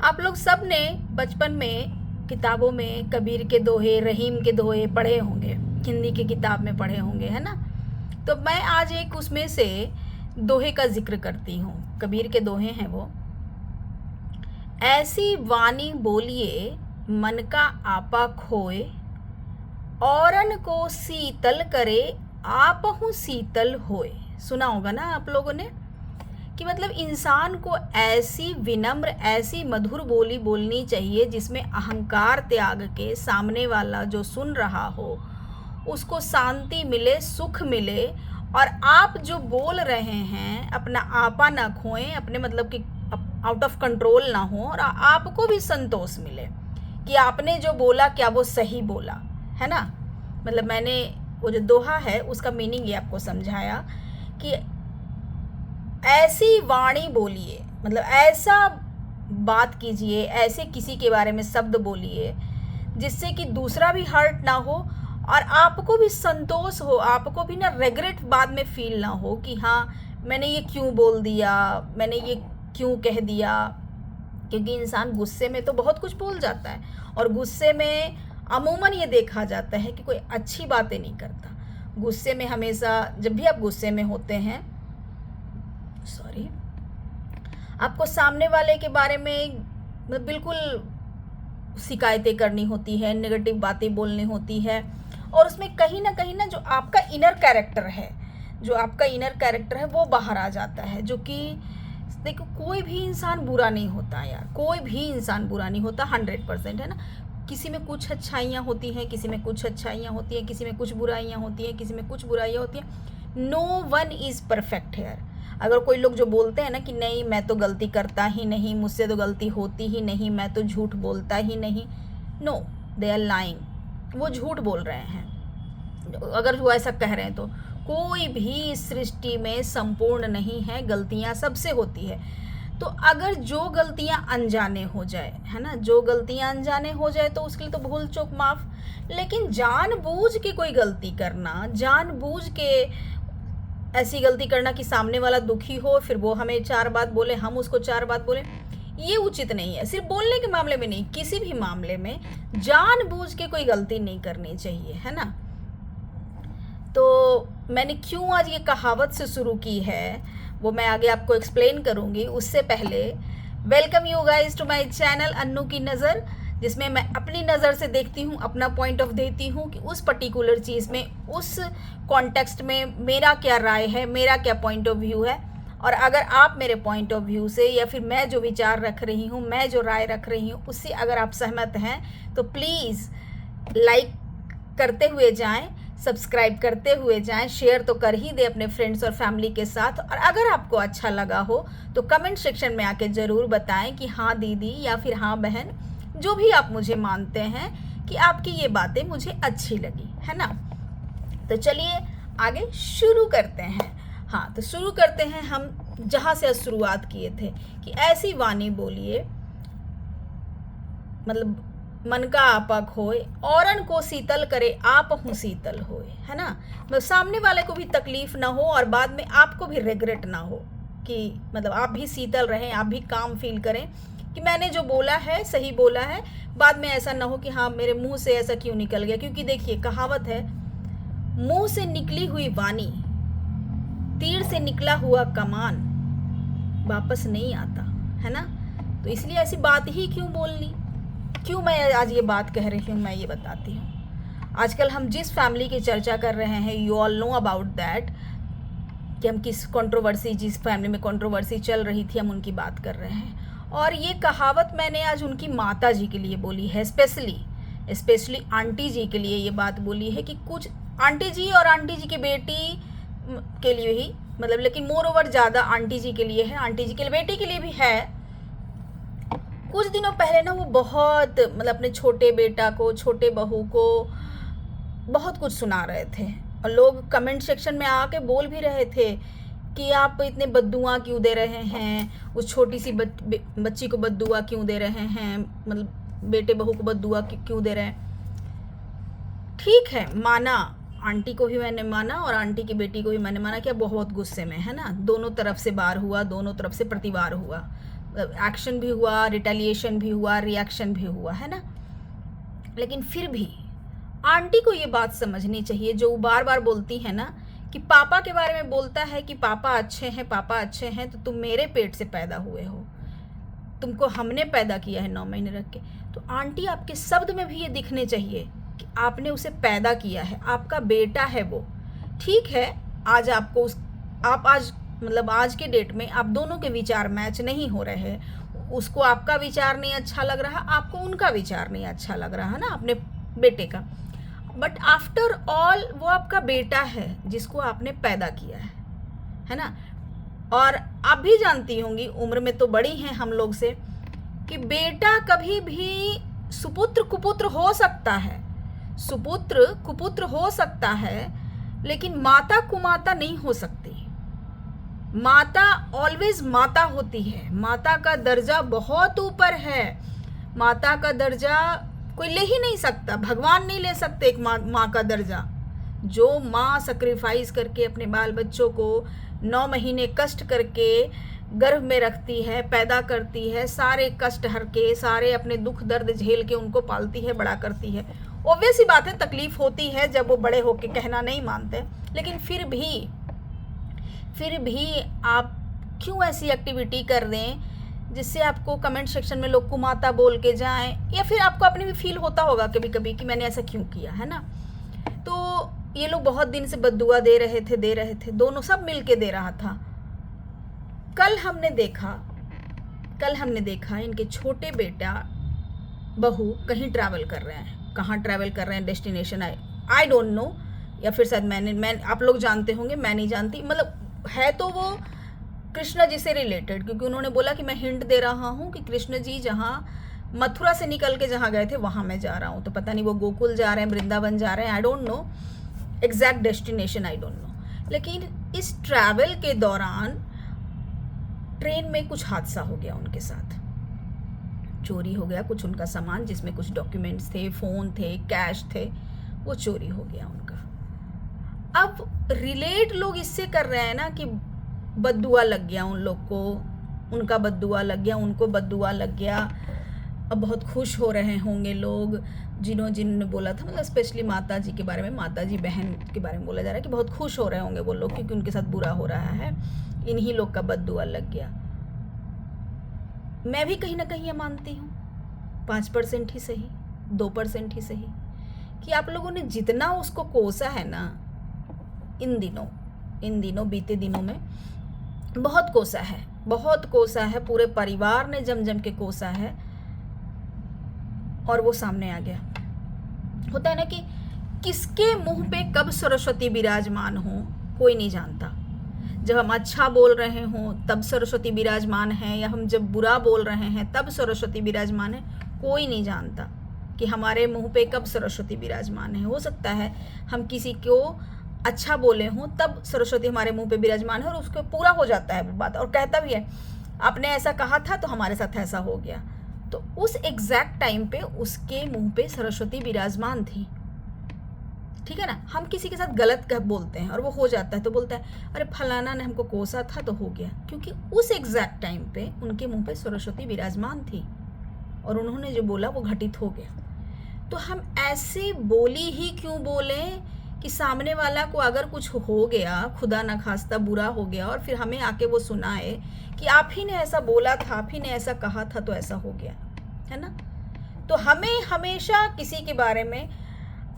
आप लोग सब ने बचपन में किताबों में कबीर के दोहे, रहीम के दोहे पढ़े होंगे, हिंदी की किताब में पढ़े होंगे, है ना। तो मैं आज एक उसमें से दोहे का जिक्र करती हूँ। कबीर के दोहे हैं वो। ऐसी वाणी बोलिए मन का आपा खोए, औरन को शीतल करे आपहु शीतल होए। सुना होगा ना आप लोगों ने कि मतलब इंसान को ऐसी विनम्र, ऐसी मधुर बोली बोलनी चाहिए जिसमें अहंकार त्याग के सामने वाला जो सुन रहा हो उसको शांति मिले, सुख मिले, और आप जो बोल रहे हैं अपना आपा ना खोएं, अपने मतलब कि आउट ऑफ कंट्रोल ना हो, और आपको भी संतोष मिले कि आपने जो बोला क्या वो सही बोला, है ना। मतलब मैंने वो जो दोहा है उसका मीनिंग ये आपको समझाया कि ऐसी वाणी बोलिए, मतलब ऐसा बात कीजिए, ऐसे किसी के बारे में शब्द बोलिए जिससे कि दूसरा भी हर्ट ना हो और आपको भी संतोष हो, आपको भी ना रिग्रेट बाद में फील ना हो कि हाँ मैंने ये क्यों बोल दिया, मैंने ये क्यों कह दिया। क्योंकि इंसान गुस्से में तो बहुत कुछ बोल जाता है, और गुस्से में अमूमन ये देखा जाता है कि कोई अच्छी बातें नहीं करता। गुस्से में हमेशा, जब भी आप गुस्से में होते हैं, सॉरी, आपको सामने वाले के बारे में मतलब बिल्कुल शिकायतें करनी होती है, नेगेटिव बातें बोलनी होती है, और उसमें कहीं ना जो आपका इनर कैरेक्टर है, वो बाहर आ जाता है। जो कि देखो, कोई भी इंसान बुरा नहीं होता यार, कोई भी इंसान बुरा नहीं होता 100%, है ना। किसी में कुछ अच्छाइयाँ होती हैं, किसी में कुछ अच्छाइयाँ होती हैं, किसी में कुछ बुराइयाँ होती हैं, किसी में कुछ बुराइयाँ होती हैं। No one is perfect here. अगर कोई लोग जो बोलते हैं ना कि नहीं मैं तो गलती करता ही नहीं, मुझसे तो गलती होती ही नहीं, मैं तो झूठ बोलता ही नहीं, नो, दे आर लाइंग, वो झूठ बोल रहे हैं। अगर वो ऐसा कह रहे हैं तो कोई भी इस सृष्टि में संपूर्ण नहीं है, गलतियां सबसे होती है। तो अगर जो गलतियां अनजाने हो जाए, है ना, जो गलतियां अनजाने हो जाए तो उसके लिए तो भूल चूक माफ़, लेकिन जानबूझ के कोई गलती करना, जानबूझ के ऐसी गलती करना कि सामने वाला दुखी हो, फिर वो हमें 4 बात बोले, हम उसको 4 बात बोले, ये उचित नहीं है। सिर्फ बोलने के मामले में नहीं, किसी भी मामले में जानबूझ के कोई गलती नहीं करनी चाहिए, है ना। तो मैंने क्यों आज ये कहावत से शुरू की है वो मैं आगे आपको एक्सप्लेन करूँगी। उससे पहले welcome you guys to my channel Annu की नज़र, जिसमें मैं अपनी नज़र से देखती हूँ, अपना पॉइंट ऑफ देती हूँ कि उस पर्टिकुलर चीज़ में, उस कॉन्टेक्स्ट में मेरा क्या राय है, मेरा क्या पॉइंट ऑफ व्यू है। और अगर आप मेरे पॉइंट ऑफ व्यू से या फिर मैं जो विचार रख रही हूँ, मैं जो राय रख रही हूँ, उससे अगर आप सहमत हैं तो प्लीज़ लाइक करते हुए जाएं, सब्सक्राइब करते हुए जाएं, शेयर तो कर ही दे अपने फ्रेंड्स और फैमिली के साथ। और अगर आपको अच्छा लगा हो तो कमेंट सेक्शन में आके ज़रूर बताएं कि हाँ दीदी या फिर हाँ बहन, जो भी आप मुझे मानते हैं कि आपकी ये बातें मुझे अच्छी लगी, है ना। तो चलिए आगे शुरू करते हैं। हाँ, तो शुरू करते हैं हम जहाँ से शुरुआत किए थे कि ऐसी वाणी बोलिए, मतलब मन का आपा खोए, औरन को शीतल करे आपहु शीतल होए, है ना। मतलब सामने वाले को भी तकलीफ ना हो और बाद में आपको भी रिग्रेट ना हो कि मतलब आप भी शीतल रहें, आप भी काम फील करें कि मैंने जो बोला है सही बोला है। बाद में ऐसा ना हो कि हाँ मेरे मुंह से ऐसा क्यों निकल गया। क्योंकि देखिए कहावत है, मुंह से निकली हुई वाणी तीर से निकला हुआ कमान वापस नहीं आता, है ना। तो इसलिए ऐसी बात ही क्यों बोलनी। क्यों मैं आज ये बात कह रही हूँ, मैं ये बताती हूँ। आजकल हम जिस फैमिली की चर्चा कर रहे हैं, you all know about that, कि हम किस कंट्रोवर्सी, जिस फैमिली में कंट्रोवर्सी चल रही थी हम उनकी बात कर रहे हैं। और ये कहावत मैंने आज उनकी माता जी के लिए बोली है, स्पेशली आंटी जी के लिए ये बात बोली है कि कुछ आंटी जी और आंटी जी की बेटी के लिए ही, मतलब लेकिन मोर ओवर ज़्यादा आंटी जी के लिए है, आंटी जी के बेटी के लिए भी है। कुछ दिनों पहले ना वो बहुत मतलब अपने छोटे बेटा को, छोटे बहू को बहुत कुछ सुना रहे थे, और लोग कमेंट सेक्शन में आके बोल भी रहे थे कि आप इतने बद्दुआ क्यों दे रहे हैं, उस छोटी सी बच्ची को बद्दुआ क्यों दे रहे हैं, मतलब बेटे बहू को बद्दुआ क्यों दे रहे हैं। ठीक है, माना, आंटी को भी मैंने माना और आंटी की बेटी को भी मैंने माना कि अब बहुत गुस्से में, है ना। दोनों तरफ से वार हुआ, दोनों तरफ से प्रतिवार हुआ, एक्शन भी हुआ, रिटेलिएशन भी हुआ, रिएक्शन भी हुआ, है ना। लेकिन फिर भी आंटी को ये बात समझनी चाहिए, जो बार बार बोलती है ना कि पापा के बारे में बोलता है कि पापा अच्छे हैं, पापा अच्छे हैं, तो तुम मेरे पेट से पैदा हुए हो, तुमको हमने पैदा किया है 9 महीने रख के। तो आंटी आपके शब्द में भी ये दिखने चाहिए कि आपने उसे पैदा किया है, आपका बेटा है वो। ठीक है, आज आपको आप आज मतलब आज के डेट में आप दोनों के विचार मैच नहीं हो रहे हैं, उसको आपका विचार नहीं अच्छा लग रहा, आपको उनका विचार नहीं अच्छा लग रहा है ना अपने बेटे का, बट आफ्टर ऑल वो आपका बेटा है जिसको आपने पैदा किया है ना। और आप भी जानती होंगी, उम्र में तो बड़ी हैं हम लोग से, कि बेटा कभी भी सुपुत्र कुपुत्र हो सकता है, सुपुत्र कुपुत्र हो सकता है, लेकिन माता कुमाता नहीं हो सकती। माता ऑलवेज माता होती है, माता का दर्जा बहुत ऊपर है, माता का दर्जा कोई ले ही नहीं सकता, भगवान नहीं ले सकते एक माँ का दर्जा। जो माँ सैक्रिफाइस करके अपने बाल बच्चों को 9 महीने कष्ट करके गर्भ में रखती है, पैदा करती है, सारे कष्ट हर के, सारे अपने दुख दर्द झेल के उनको पालती है, बड़ा करती है। ऑब्वियस ही बात है, तकलीफ होती है जब वो बड़े होके कहना नहीं मानते, लेकिन फिर भी आप क्यों ऐसी एक्टिविटी कर दें जिससे आपको कमेंट सेक्शन में लोग कुमाता बोल के जाएं, या फिर आपको अपने भी फील होता होगा कभी कभी कि मैंने ऐसा क्यों किया, है ना। तो ये लोग बहुत दिन से बद्दुआ दे रहे थे, दोनों सब मिल के दे रहा था। कल हमने देखा इनके छोटे बेटा बहू कहीं ट्रैवल कर रहे हैं, कहाँ ट्रैवल कर रहे हैं, डेस्टिनेशन आई डोंट नो, या फिर शायद मैं आप लोग जानते होंगे, मैं नहीं जानती, मतलब है तो वो कृष्ण जी से रिलेटेड, क्योंकि उन्होंने बोला कि मैं हिंट दे रहा हूँ कि कृष्ण जी जहाँ मथुरा से निकल के जहाँ गए थे वहाँ मैं जा रहा हूँ। तो पता नहीं वो गोकुल जा रहे हैं, वृंदावन जा रहे हैं, I don't know exact destination, I don't know. लेकिन इस ट्रैवल के दौरान ट्रेन में कुछ हादसा हो गया उनके साथ, चोरी हो गया कुछ उनका सामान, जिसमें कुछ डॉक्यूमेंट्स थे, फ़ोन थे, कैश थे, वो चोरी हो गया उनका। अब रिलेट लोग इससे कर रहे हैं ना कि बद्दुआ लग गया उन लोग को, उनका बद्दुआ लग गया, उनको बद्दुआ लग गया। अब बहुत खुश हो रहे होंगे लोग जिन्होंने बोला था, मतलब स्पेशली माता जी के बारे में, माता जी बहन के बारे में बोला जा रहा है कि बहुत खुश हो रहे होंगे वो लोग, क्योंकि उनके साथ बुरा हो रहा है, इन्हीं लोग का बद्दुआ लग गया। मैं भी कहीं ना कहीं ये मानती हूँ, 5% ही सही, 2% ही सही, कि आप लोगों ने जितना उसको कोसा है ना इन दिनों बीते दिनों में, बहुत कोसा है, पूरे परिवार ने जम के कोसा है, और वो सामने आ गया। होता है ना कि किसके मुंह पे कब सरस्वती विराजमान हो कोई नहीं जानता। जब हम अच्छा बोल रहे हों तब सरस्वती विराजमान है, या हम जब बुरा बोल रहे हैं तब सरस्वती विराजमान है, कोई नहीं जानता कि हमारे मुंह पे कब सरस्वती विराजमान है। हो सकता है हम किसी को अच्छा बोले हों तब सरस्वती हमारे मुंह पे विराजमान है, और उसको पूरा हो जाता है वो बात, और कहता भी है आपने ऐसा कहा था तो हमारे साथ ऐसा हो गया। तो उस एग्जैक्ट टाइम पे उसके मुंह पे सरस्वती विराजमान थी, ठीक है ना। हम किसी के साथ गलत बोलते हैं और वो हो जाता है तो बोलता है अरे फलाना ने हमको कोसा था तो हो गया, क्योंकि उस एग्जैक्ट टाइम पे उनके मुंह पे सरस्वती विराजमान थी और उन्होंने जो बोला वो घटित हो गया। तो हम ऐसे बोली ही क्यों बोलें कि सामने वाला को अगर कुछ हो गया, खुदा ना खास्ता बुरा हो गया, और फिर हमें आके वो सुनाए कि आप ही ने ऐसा बोला था, आप ही ने ऐसा कहा था तो ऐसा हो गया, है ना। तो हमें हमेशा किसी के बारे में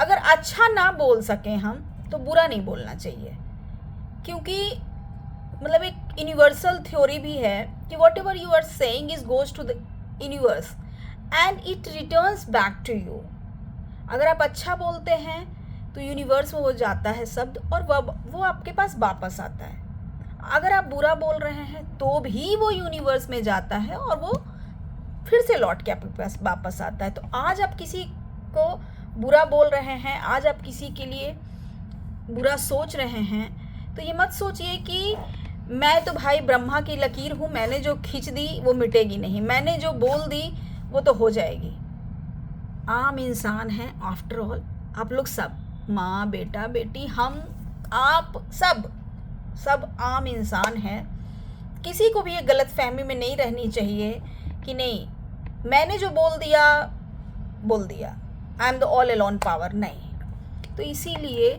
अगर अच्छा ना बोल सकें हम तो बुरा नहीं बोलना चाहिए, क्योंकि मतलब एक यूनिवर्सल थ्योरी भी है कि whatever you are saying is goes to the universe and it returns back to you. अगर आप अच्छा बोलते हैं तो यूनिवर्स में वो जाता है शब्द और वो आपके पास वापस आता है। अगर आप बुरा बोल रहे हैं तो भी वो यूनिवर्स में जाता है और वो फिर से लौट के आपके पास वापस आता है। तो आज आप किसी को बुरा बोल रहे हैं, आज आप किसी के लिए बुरा सोच रहे हैं, तो ये मत सोचिए कि मैं तो भाई ब्रह्मा की लकीर हूँ, मैंने जो खींच दी वो मिटेगी नहीं, मैंने जो बोल दी वो तो हो जाएगी। आम इंसान हैं आफ्टर ऑल, आप लोग सब, माँ बेटा बेटी, हम आप सब आम इंसान हैं। किसी को भी ये गलत फहमी में नहीं रहनी चाहिए कि नहीं मैंने जो बोल दिया, I am the all alone power, नहीं। तो इसीलिए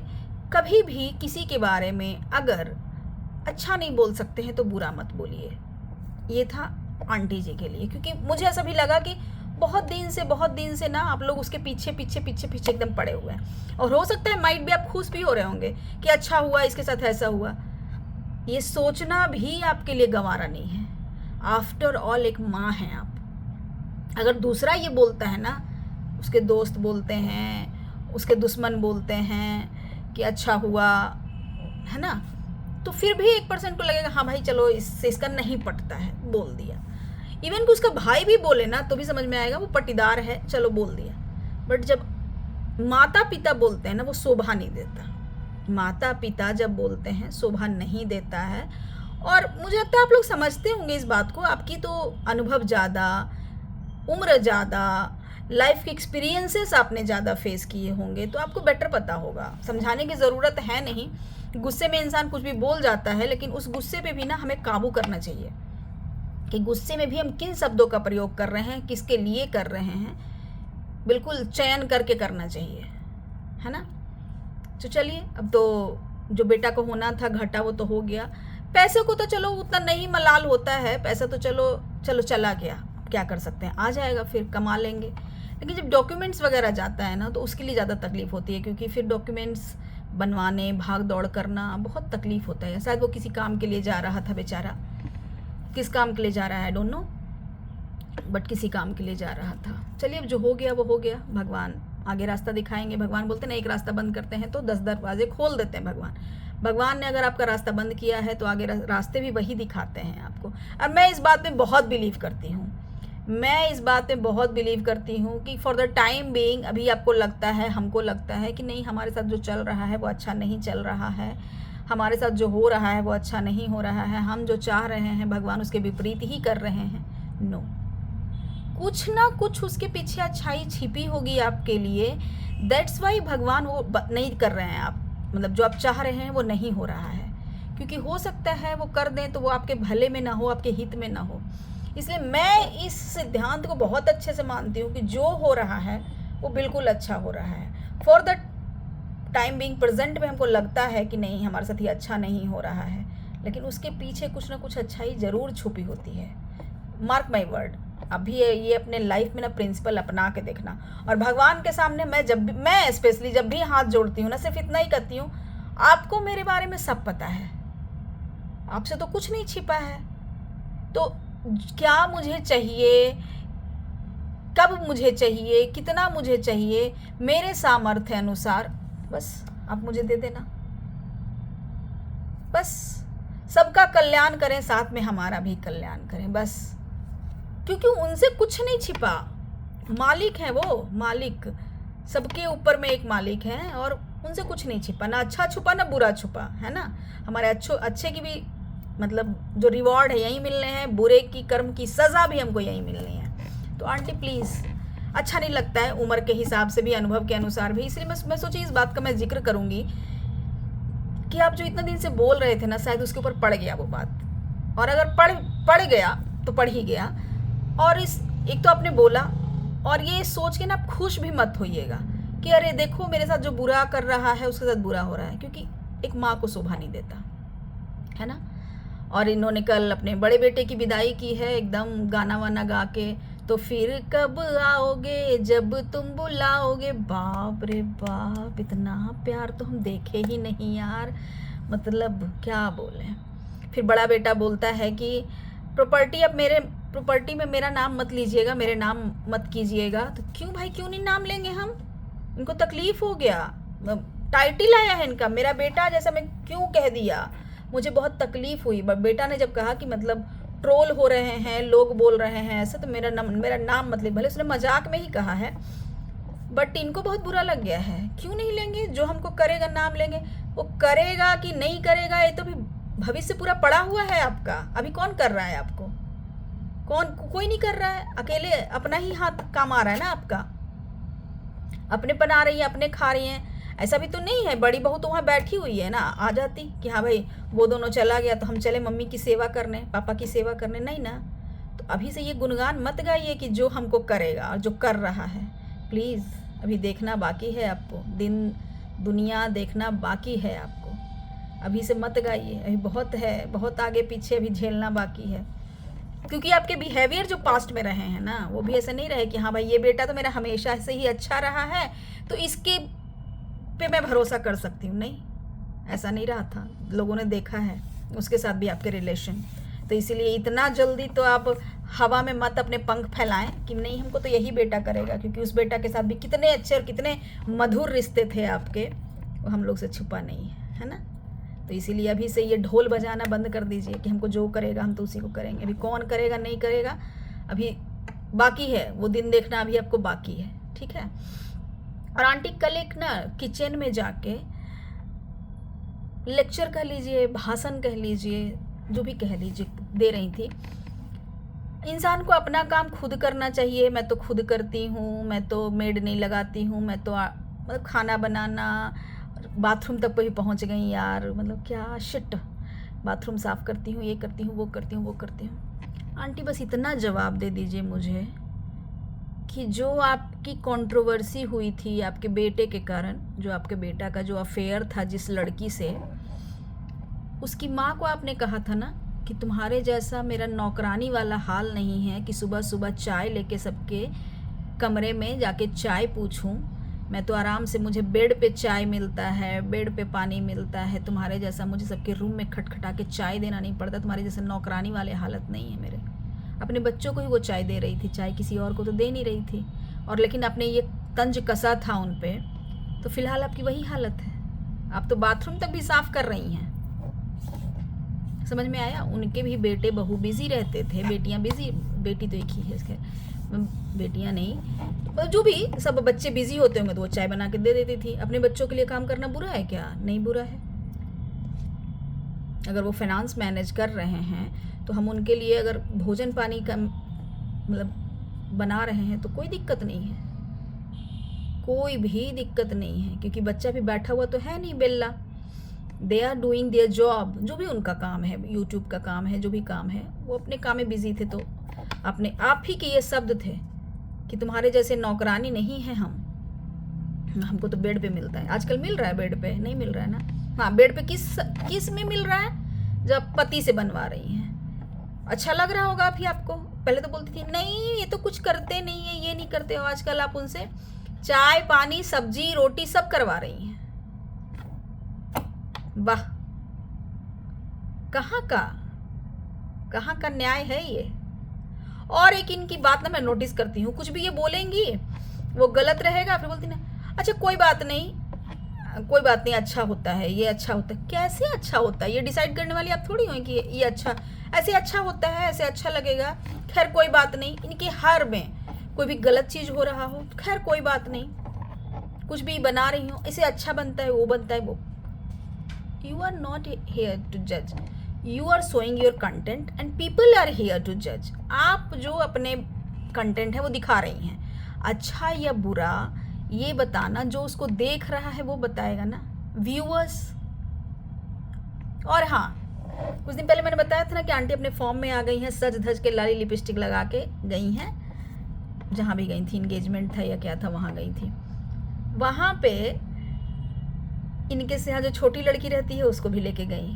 कभी भी किसी के बारे में अगर अच्छा नहीं बोल सकते हैं तो बुरा मत बोलिए। ये था आंटी जी के लिए, क्योंकि मुझे ऐसा भी लगा कि बहुत दिन से ना आप लोग उसके पीछे एकदम पड़े हुए हैं। और हो सकता है माइट भी आप खुश भी हो रहे होंगे कि अच्छा हुआ, इसके साथ ऐसा हुआ। ये सोचना भी आपके लिए गंवारा नहीं है। आफ्टर ऑल एक माँ हैं आप। अगर दूसरा ये बोलता है ना, उसके दोस्त बोलते हैं, उसके दुश्मन बोलते हैं कि अच्छा हुआ, है ना, तो फिर भी 1% को लगेगा हाँ भाई चलो इससे इसका नहीं पटता है, बोल दिया। इवन कि उसका भाई भी बोले ना तो भी समझ में आएगा वो पटीदार है, चलो बोल दिया। बट जब माता पिता बोलते हैं ना, वो शोभा नहीं देता। माता पिता जब बोलते हैं शोभा नहीं देता है। और मुझे लगता है आप लोग समझते होंगे इस बात को। आपकी तो अनुभव ज़्यादा, उम्र ज़्यादा, लाइफ के एक्सपीरियंसेस आपने ज़्यादा फेस किए होंगे, तो आपको बेटर पता होगा। समझाने की ज़रूरत है नहीं। गुस्से में इंसान कुछ भी बोल जाता है, लेकिन उस गुस्से पे भी ना हमें काबू करना चाहिए कि गुस्से में भी हम किन शब्दों का प्रयोग कर रहे हैं, किसके लिए कर रहे हैं, बिल्कुल चयन करके करना चाहिए, है ना। तो चलिए, अब तो जो बेटा को होना था घटा वो तो हो गया। पैसे को तो चलो उतना नहीं मलाल होता है, पैसा तो चलो चला गया, क्या कर सकते हैं, आ जाएगा फिर कमा लेंगे। लेकिन जब डॉक्यूमेंट्स वगैरह जाता है ना तो उसके लिए ज़्यादा तकलीफ होती है, क्योंकि फिर डॉक्यूमेंट्स बनवाने भाग दौड़ करना बहुत तकलीफ होता है। शायद वो किसी काम के लिए जा रहा था बेचारा, किस काम के लिए जा रहा है डोंट नो, बट किसी काम के लिए जा रहा था। चलिए, अब जो हो गया वो हो गया, भगवान आगे रास्ता दिखाएंगे। भगवान बोलते हैं ना, एक रास्ता बंद करते हैं तो 10 दरवाजे खोल देते हैं भगवान ने अगर आपका रास्ता बंद किया है तो आगे रास्ते भी वही दिखाते हैं आपको। और मैं इस बात में बहुत बिलीव करती हूँ कि फॉर द टाइम बीइंग अभी आपको लगता है, हमको लगता है कि नहीं हमारे साथ जो चल रहा है वो अच्छा नहीं चल रहा है, हमारे साथ जो हो रहा है वो अच्छा नहीं हो रहा है, हम जो चाह रहे हैं भगवान उसके विपरीत ही कर रहे हैं। नो, कुछ ना कुछ उसके पीछे अच्छाई छिपी होगी आपके लिए। दैट्स वाई भगवान वो नहीं कर रहे हैं आप, मतलब जो आप चाह रहे हैं वो नहीं हो रहा है, क्योंकि हो सकता है वो कर दें तो वो आपके भले में ना हो, आपके हित में ना हो। इसलिए मैं इस सिद्धांत को बहुत अच्छे से मानती हूँ कि जो हो रहा है वो बिल्कुल अच्छा हो रहा है। For the time being present में हमको लगता है कि नहीं हमारे साथ ये अच्छा नहीं हो रहा है, लेकिन उसके पीछे कुछ ना कुछ अच्छाई ज़रूर छुपी होती है। मार्क माई वर्ड, अभी ये अपने लाइफ में ना प्रिंसिपल अपना के देखना। और भगवान के सामने मैं स्पेशली जब भी हाथ जोड़ती हूँ ना, सिर्फ इतना ही कहती हूँ, आपको मेरे बारे में सब पता है, आपसे तो कुछ नहीं छिपा है, तो क्या मुझे चाहिए, कब मुझे चाहिए, कितना मुझे चाहिए, मेरे सामर्थ्य अनुसार बस आप मुझे दे देना। बस सबका कल्याण करें, साथ में हमारा भी कल्याण करें, बस। क्योंकि उनसे कुछ नहीं छिपा, मालिक है वो, मालिक सबके ऊपर में एक मालिक है, और उनसे कुछ नहीं छिपा, ना अच्छा छुपा ना बुरा छुपा, है ना। हमारे अच्छे की भी मतलब जो रिवॉर्ड है यही मिलने हैं, बुरे की कर्म की सज़ा भी हमको यही मिलनी है। तो आंटी प्लीज़, अच्छा नहीं लगता है उम्र के हिसाब से भी, अनुभव के अनुसार भी, इसलिए मैं सोची इस बात का मैं जिक्र करूँगी कि आप जो इतना दिन से बोल रहे थे ना, शायद उसके ऊपर पड़ गया वो बात। और अगर पड़ गया तो पड़ ही गया। और एक तो आपने बोला, और ये सोच के ना आप खुश भी मत होइएगा कि अरे देखो मेरे साथ जो बुरा कर रहा है उसके साथ बुरा हो रहा है, क्योंकि एक माँ को शोभा नहीं देता, है ना। और इन्होंने कल अपने बड़े बेटे की विदाई की है एकदम गाना वाना गा के, तो फिर कब आओगे जब तुम बुलाओगे। बाप रे बाप, इतना प्यार तो हम देखे ही नहीं यार, मतलब क्या बोले। फिर बड़ा बेटा बोलता है कि प्रॉपर्टी में मेरा नाम मत लीजिएगा, मेरे नाम मत कीजिएगा। तो क्यों भाई, क्यों नहीं नाम लेंगे हम, इनको तकलीफ हो गया, टाइटल आया है इनका, मेरा बेटा जैसा मैं क्यों कह दिया, मुझे बहुत तकलीफ हुई। बेटा ने जब कहा कि मतलब ट्रोल हो रहे हैं, लोग बोल रहे हैं ऐसा, तो मेरा नाम मत ले। भले उसने मजाक में ही कहा है, बट इनको बहुत बुरा लग गया है। क्यों नहीं लेंगे, जो हमको करेगा नाम लेंगे। वो करेगा कि नहीं करेगा ये तो भी भविष्य पूरा पड़ा हुआ है आपका। अभी कौन कर रहा है आपको, कोई नहीं कर रहा है, अकेले अपना ही हाथ काम आ रहा है ना आपका, अपने बना रही है, अपने खा रही हैं। ऐसा भी तो नहीं है बड़ी बहू तो वहाँ बैठी हुई है ना, आ जाती कि हाँ भाई वो दोनों चला गया तो हम चले मम्मी की सेवा करने, पापा की सेवा करने, नहीं ना। तो अभी से ये गुणगान मत गाइए कि जो हमको करेगा और जो कर रहा है। प्लीज़ अभी देखना बाकी है आपको, दिन दुनिया देखना बाकी है आपको, अभी से मत गाइए, अभी बहुत है, बहुत आगे पीछे अभी झेलना बाकी है। क्योंकि आपके बिहेवियर जो पास्ट में रहे हैं ना, वो भी ऐसे नहीं रहे कि हाँ भाई ये बेटा तो मेरा हमेशा से ही अच्छा रहा है तो इसके पे मैं भरोसा कर सकती हूँ, नहीं, ऐसा नहीं रहा था। लोगों ने देखा है उसके साथ भी आपके रिलेशन। तो इसीलिए इतना जल्दी तो आप हवा में मत अपने पंख फैलाएं कि नहीं हमको तो यही बेटा करेगा, क्योंकि उस बेटा के साथ भी कितने अच्छे और कितने मधुर रिश्ते थे आपके, वो हम लोग से छुपा नहीं है ना। तो इसीलिए अभी से ये ढोल बजाना बंद कर दीजिए कि हमको जो करेगा हम तो उसी को करेंगे। अभी कौन करेगा नहीं करेगा अभी बाकी है, वो दिन देखना अभी आपको बाकी है, ठीक है। और आंटी कल एक ना किचन में जाके लेक्चर कह लीजिए, भाषण कह लीजिए, जो भी कह लीजिए, दे रही थी। इंसान को अपना काम खुद करना चाहिए, मैं तो खुद करती हूँ, मैं तो मेड नहीं लगाती हूँ, मैं तो मतलब खाना बनाना, बाथरूम तक भी पहुँच गई यार, मतलब क्या शिट, बाथरूम साफ़ करती हूँ, ये करती हूँ, वो करती हूँ, वो करती हूँ। आंटी बस इतना जवाब दे दीजिए मुझे कि जो आपकी कंट्रोवर्सी हुई थी आपके बेटे के कारण, जो आपके बेटा का जो अफेयर था जिस लड़की से, उसकी माँ को आपने कहा था ना कि तुम्हारे जैसा मेरा नौकरानी वाला हाल नहीं है कि सुबह सुबह चाय लेके सबके कमरे में जाके चाय पूछूं, मैं तो आराम से, मुझे बेड पे चाय मिलता है, बेड पे पानी मिलता है, तुम्हारे जैसा मुझे सबके रूम में खटखटा के चाय देना नहीं पड़ता, तुम्हारे जैसे नौकरानी वाले हालत नहीं है मेरे। अपने बच्चों को ही वो चाय दे रही थी, चाय किसी और को तो दे नहीं रही थी, और लेकिन आपने ये तंज कसा था उन पे, तो फिलहाल आपकी वही हालत है। आप तो बाथरूम तक भी साफ कर रही हैं, समझ में आया। उनके भी बेटे बहू बिजी रहते थे, बेटियां बिजी, बेटी तो एक ही है इसके, बेटियां नहीं, जो भी सब बच्चे बिजी होते होंगे तो वो चाय बना के दे देती थी। अपने बच्चों के लिए काम करना बुरा है क्या? नहीं बुरा है। अगर वो फाइनेंस मैनेज कर रहे हैं तो हम उनके लिए अगर भोजन पानी का मतलब बना रहे हैं तो कोई दिक्कत नहीं है, कोई भी दिक्कत नहीं है, क्योंकि बच्चा भी बैठा हुआ तो है नहीं बेल्ला। They are doing their job, जो भी उनका काम है, यूट्यूब का काम है, जो भी काम है, वो अपने काम में बिजी थे। तो अपने आप ही के ये शब्द थे कि तुम्हारे जैसे नौकरानी नहीं है हमको तो बेड पे मिलता है। आजकल मिल रहा है बेड पे? नहीं मिल रहा है ना। हाँ, बेड पे किस में मिल रहा है? जब पति से बनवा रही हैं। अच्छा लग रहा होगा अभी आपको। पहले तो बोलती थी नहीं ये तो कुछ करते नहीं है, ये नहीं करते हो। आजकल आप उनसे चाय पानी सब्जी रोटी सब करवा रही हैं। वाह, कहाँ का न्याय है ये। और एक इनकी बात ना मैं नोटिस करती हूँ, कुछ भी ये बोलेंगी वो गलत रहेगा, फिर बोलती ना अच्छा कोई बात नहीं अच्छा होता है, ये अच्छा होता है। कैसे अच्छा होता है ये डिसाइड करने वाली आप थोड़ी हो कि ये अच्छा ऐसे अच्छा होता है, ऐसे अच्छा लगेगा। खैर कोई बात नहीं, इनके हर में कोई भी गलत चीज़ हो रहा हो, खैर कोई बात नहीं, कुछ भी बना रही हो इसे अच्छा बनता है, वो बनता है, वो। You are not here to judge. You are showing your content and people are here to judge. आप जो अपने कंटेंट है वो दिखा रही हैं, अच्छा या बुरा ये बताना जो उसको देख रहा है वो बताएगा ना, व्यूअर्स। और हाँ, कुछ दिन पहले मैंने बताया था ना कि आंटी अपने फॉर्म में आ गई हैं, सज धज के लाली लिपस्टिक लगा के गई हैं, जहाँ भी गई थी, इंगेजमेंट था या क्या था वहाँ गई थी। वहाँ पे इनके से यहाँ जो छोटी लड़की रहती है उसको भी लेके गई।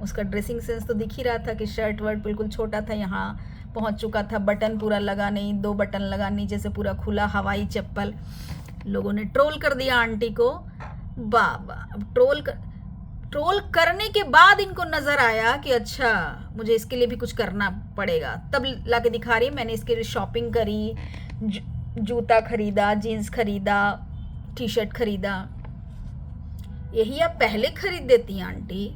उसका ड्रेसिंग सेंस तो दिख ही रहा था कि शर्ट वर्ट बिल्कुल छोटा था, यहाँ पहुँच चुका था, बटन पूरा लगा नहीं, 2 बटन लगा, नीचे से पूरा खुला हवाई चप्पल। लोगों ने ट्रोल कर दिया आंटी को। बाबा, अब ट्रोल करने के बाद इनको नज़र आया कि अच्छा मुझे इसके लिए भी कुछ करना पड़ेगा, तब ला के दिखा रही। मैंने इसके लिए शॉपिंग करी, जूता खरीदा, जीन्स खरीदा, टी शर्ट खरीदा। यही आप पहले खरीद देती आंटी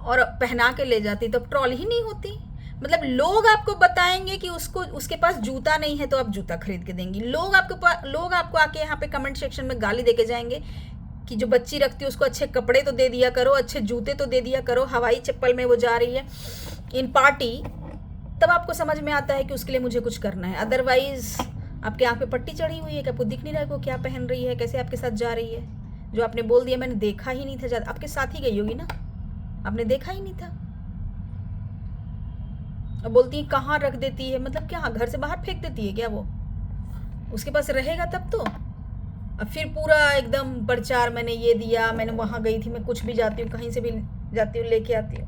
और पहना के ले जाती तो ट्रॉल ही नहीं होती। मतलब लोग आपको बताएंगे कि उसके पास जूता नहीं है तो आप जूता खरीद के देंगी। लोग आपको आके यहाँ पे कमेंट सेक्शन में गाली देके जाएंगे कि जो बच्ची रखती है उसको अच्छे कपड़े तो दे दिया करो, अच्छे जूते तो दे दिया करो, हवाई चप्पल में वो जा रही है इन पार्टी। तब आपको समझ में आता है कि उसके लिए मुझे कुछ करना है। अदरवाइज आपके आँख पे पट्टी चढ़ी हुई है कि आपको दिख नहीं रहा है वो क्या पहन रही है, कैसे आपके साथ जा रही है। जो आपने बोल दिया मैंने देखा ही नहीं था, ज़्यादा आपके साथ ही गई होगी ना, आपने देखा ही नहीं था। अब बोलती है कहाँ रख देती है, मतलब क्या घर से बाहर फेंक देती है क्या वो? उसके पास रहेगा तब तो। अब फिर पूरा एकदम प्रचार, मैंने ये दिया, मैंने वहाँ गई थी, मैं कुछ भी जाती हूँ, कहीं से भी जाती हूँ, लेके आती हूँ।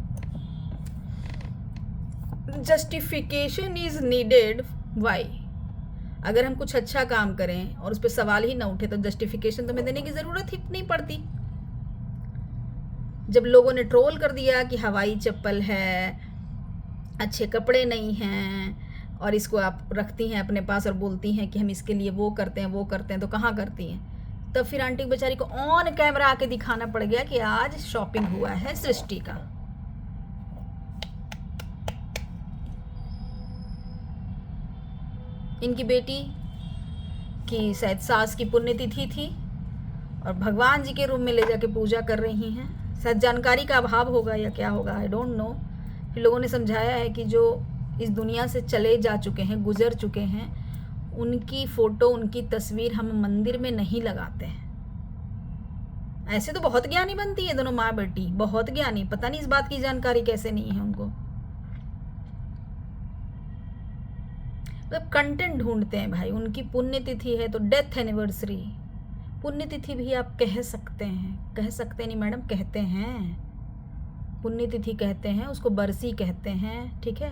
Justification is needed. वाई? अगर हम कुछ अच्छा काम करें और उस पर सवाल ही ना उठे तो जस्टिफिकेशन तो हमें देने की ज़रूरत ही नहीं पड़ती। जब लोगों ने ट्रोल कर दिया कि हवाई चप्पल है, अच्छे कपड़े नहीं हैं, और इसको आप रखती हैं अपने पास और बोलती हैं कि हम इसके लिए वो करते हैं, तो कहाँ करती हैं? तब फिर आंटी बेचारी को ऑन कैमरा आके दिखाना पड़ गया कि आज शॉपिंग हुआ है सृष्टि का। इनकी बेटी की शायद सास की पुण्यतिथि थी और भगवान जी के रूम में ले जाके पूजा कर रही हैं। शायद जानकारी का अभाव होगा या क्या होगा, आई डोंट नो। फिर लोगों ने समझाया है कि जो इस दुनिया से चले जा चुके हैं, गुजर चुके हैं, उनकी फ़ोटो, उनकी तस्वीर हम मंदिर में नहीं लगाते हैं। ऐसे तो बहुत ज्ञानी बनती है दोनों माँ बेटी, बहुत ज्ञानी, पता नहीं इस बात की जानकारी कैसे नहीं है उनको। मतलब कंटेंट ढूंढते हैं भाई। उनकी पुण्यतिथि है तो डेथ एनिवर्सरी, पुण्यतिथि भी आप कह सकते हैं, कह सकते नहीं मैडम, कहते हैं, पुण्यतिथि कहते हैं उसको, बरसी कहते हैं, ठीक है।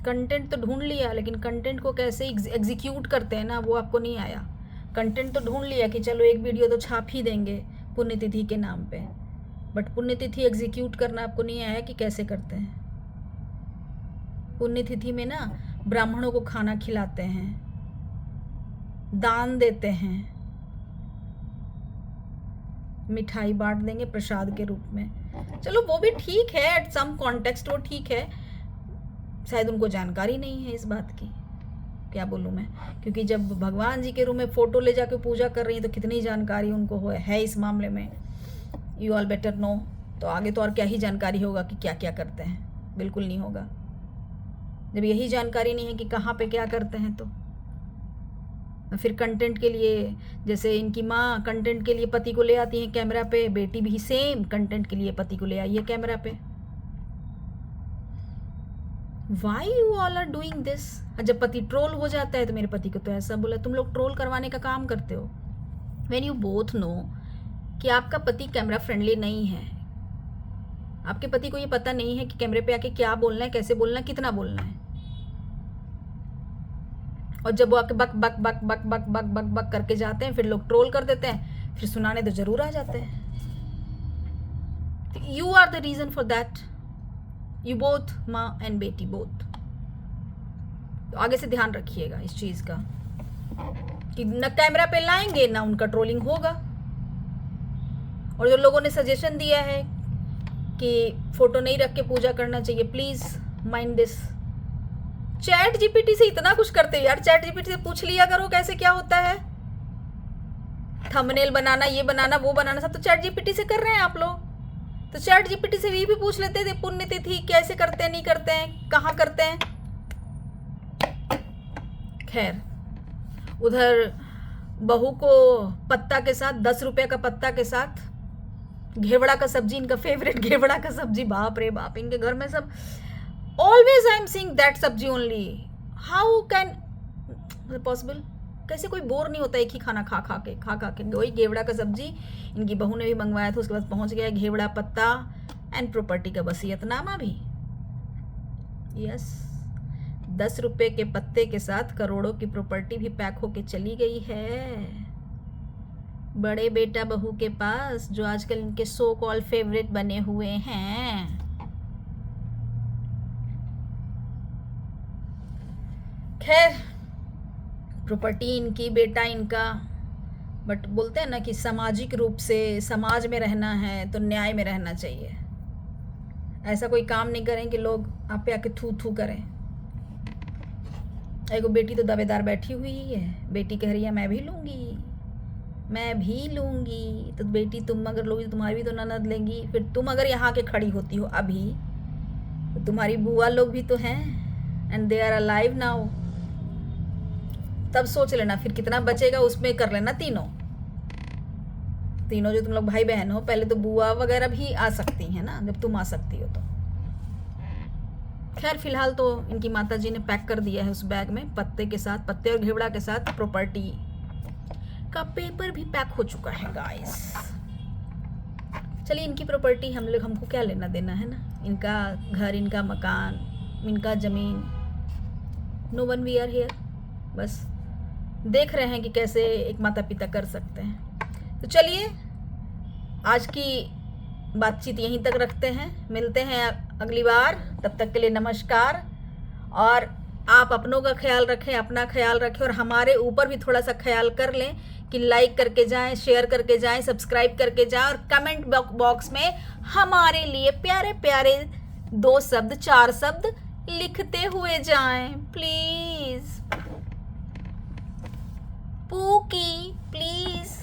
कंटेंट तो ढूंढ लिया, लेकिन कंटेंट को कैसे एग्जीक्यूट करते हैं ना, वो आपको नहीं आया। कंटेंट तो ढूंढ लिया कि चलो एक वीडियो तो छाप ही देंगे पुण्यतिथि के नाम पे, बट पुण्यतिथि एग्जीक्यूट करना आपको नहीं आया कि कैसे करते हैं। पुण्यतिथि में ना ब्राह्मणों को खाना खिलाते हैं, दान देते हैं, मिठाई बांट देंगे प्रसाद के रूप में। चलो वो भी ठीक है, एट सम कॉन्टेक्स्ट वो ठीक है। शायद उनको जानकारी नहीं है इस बात की, क्या बोलूँ मैं, क्योंकि जब भगवान जी के रूम में फ़ोटो ले जाके पूजा कर रही है तो कितनी जानकारी उनको है इस मामले में, यू ऑल बेटर नो। तो आगे तो और क्या ही जानकारी होगा कि क्या क्या करते हैं, बिल्कुल नहीं होगा। जब यही जानकारी नहीं है कि कहाँ पे क्या करते हैं तो फिर कंटेंट के लिए, जैसे इनकी माँ कंटेंट के लिए पति को ले आती है कैमरा पे, बेटी भी सेम कंटेंट के लिए पति को ले आई है कैमरा पे। Why you all are doing this? जब पति ट्रोल हो जाता है तो मेरे पति को तो ऐसा बोला, तुम लोग ट्रोल करवाने का काम करते हो। When you both know कि आपका पति कैमरा फ्रेंडली नहीं है, आपके पति को ये पता नहीं है कि कैमरे पे आके क्या बोलना है, कैसे बोलना है, कितना बोलना है, और जब वो आके बक बक बक बक बक बक बक बक करके जाते हैं, फिर लोग ट्रोल कर देते हैं, फिर सुनाने तो जरूर आ जाते हैं। You are the reason for that, you both, माँ एंड बेटी बोथ। तो आगे से ध्यान रखिएगा इस चीज़ का कि न कैमरा पे लाएंगे ना उनका ट्रोलिंग होगा। और जो लोगों ने सजेशन दिया है कि फ़ोटो नहीं रख के पूजा करना चाहिए, please mind this. Chat GPT से इतना कुछ करते हैं यार, चैट जीपीटी से पूछ लिया करो कैसे क्या होता है। थंबनेल बनाना, ये बनाना, वो बनाना, सब तो चैट जीपीटी से कर रहे हैं आप लोग। तो चैट जीपीटी से भी पूछ लेते थे पुण्यतिथि कैसे करते हैं, नहीं करते हैं, कहाँ करते हैं। खैर, उधर बहू को पत्ता के साथ, 10 रुपये का पत्ता के साथ घेवड़ा का सब्जी, इनका फेवरेट घेवड़ा का सब्जी, बाप रे बाप, इनके घर में सब always I am seeing that सब्जी ओनली। How can possible? कैसे कोई बोर नहीं होता एक ही खाना खा खा के। वही घेवड़ा का सब्जी इनकी बहू ने भी मंगवाया था, उसके बाद पहुंच गया घेवड़ा पत्ता एंड प्रॉपर्टी का वसीयतनामा भी। यस, 10 रुपये के पत्ते के साथ करोड़ों की प्रॉपर्टी भी पैक होके चली गई है बड़े बेटा बहू के पास, जो आजकल इनके सो कॉल फेवरेट बने हुए हैं। खैर, प्रॉपर्टी इनकी, बेटा इनका, बट बोलते हैं ना कि सामाजिक रूप से समाज में रहना है तो न्याय में रहना चाहिए। ऐसा कोई काम नहीं करें कि लोग आप पे आके थू थू करें। एगो बेटी तो दावेदार बैठी हुई है, बेटी कह रही है मैं भी लूँगी, मैं भी लूँगी। तो बेटी तुम अगर लोगी तो तुम्हारी भी तो ननद लेंगी, फिर तुम अगर यहाँ के खड़ी होती हो अभी तो तुम्हारी बुआ लोग भी तो हैं and they are alive now. तब सोच लेना फिर कितना बचेगा, उसमें कर लेना तीनों। तीनों जो तुम लोग भाई बहन हो, पहले तो बुआ वगैरह भी आ सकती हैं ना, जब तुम आ सकती हो तो। खैर फिलहाल तो इनकी माता जी ने पैक कर दिया है उस बैग में, पत्ते के साथ, पत्ते और घेवड़ा के साथ प्रॉपर्टी का पेपर भी पैक हो चुका है गाइस। चलिए, इनकी प्रॉपर्टी हमको क्या लेना देना है ना, इनका घर, इनका मकान, इनका ज़मीन, no one we are here, बस देख रहे हैं कि कैसे एक माता पिता कर सकते हैं। तो चलिए आज की बातचीत यहीं तक रखते हैं, मिलते हैं अगली बार, तब तक के लिए नमस्कार। और आप अपनों का ख्याल रखें, अपना ख्याल रखें, और हमारे ऊपर भी थोड़ा सा ख्याल कर लें कि लाइक करके जाएं, शेयर करके जाएं, सब्सक्राइब करके जाएं, और कमेंट बॉक्स में हमारे लिए प्यारे प्यारे 2 शब्द 4 शब्द लिखते हुए जाएं प्लीज़। Pookie please.